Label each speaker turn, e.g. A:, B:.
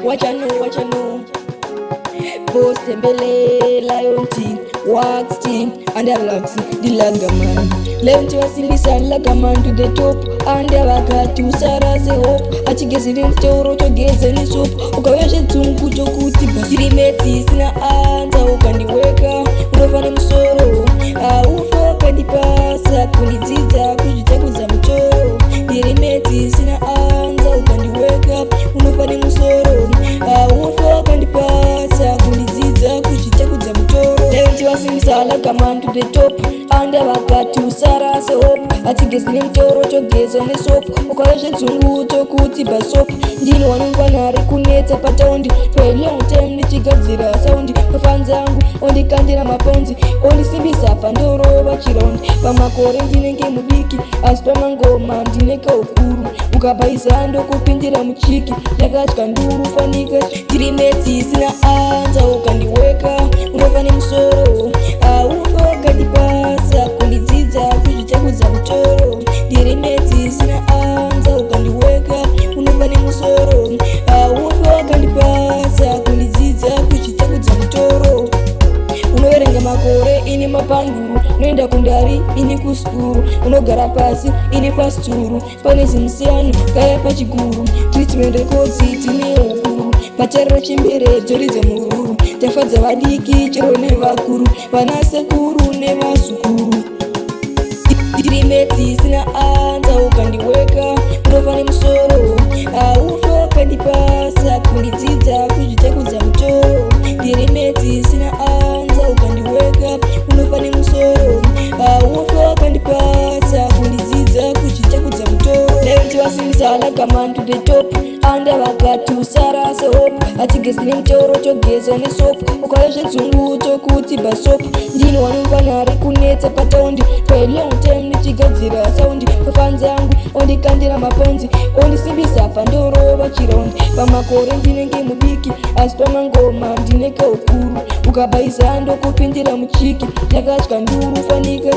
A: What you know? Boss Tembele, Lion Team, Wax Team, and the Lux, the Lagaman. Learn to Asimbisa Lagaman to the top, and the Waka to Sarah say hope. Achigazin Toro to gaze any soap. Okawasha Tunku to Kutiba. Sirimeti Sina Anta, Okandiweka, Rovanim Soro. Ufa Kadipasa, Kunizita, Kujitaku Zamtoro. Sirimeti Sina Anta, Okandiweka, Rovanim Soro. Ufa Kadipasa, Kunizita, Kujitaku Zamtoro. Learn to Asimbisa Lagaman to the top, and the Waka to Sarah say hope. Achigazin Toro to gaze any soap. Okawasha Tunku to Kutiba soap. Ndino wanungwana rikuneta pataundi. For a long time nichigadzira saundi. Fans angu ondikandira maponzi. Ondisimbisa pandoro vachirondi. Pamakore ndinenge mubiki. Aspa mangoma ndineka ukuru. Ukabaisa ndo kupindira muchiki. Yakatya nduru fanika. Tirimeti sina anza ukandiweka. Unofane musoro. Ufa wakandipasa kundidzidza kuzvitakuza mutoro. Tirimeti sina anza ukandiweka. Unofane musoro. Ufa wakandipasa kundidzidza kuzvitakuza mutoro. Unoverenga makore ini mapanduru. Unoenda kundari ini kuskuru. Unogara pasi ini pasturu. Pane zimusiyano kaya pachiguru. Treatment records tine ukuru. Pacharira chimbere toridze mururu. Tafadza vadiki chero nevakuru. Vanasekuru nevasukuru. Tirimeti sina anza ukandiweka. Unofane musoro. Ufa wakandipasa kundidzidza kuzvitakuza mutoro. Tirimeti sina anza ukandiweka. Unofane musoro. Ufa wakandipasa kundidzidza kuzvitakuza mutoro. Learn to Asimbisa Lagaman to the top, and the Waka to Sarah say hope. Achigazine mtoro to gaze on the soap. Okawasha Tunku to Kutiba soap. Ndino wanungwana rikuneta pataundi. For a long time nichigadzira saundi. Fans angu ondikandira maponzi. Ondisimbisa pandoro vachirondi. Pamakore ndinenge mubiki. Aspa mangoma ndineka ukuru. Ukabaisa ndo kupindira muchiki. Yakatya nduru fanika.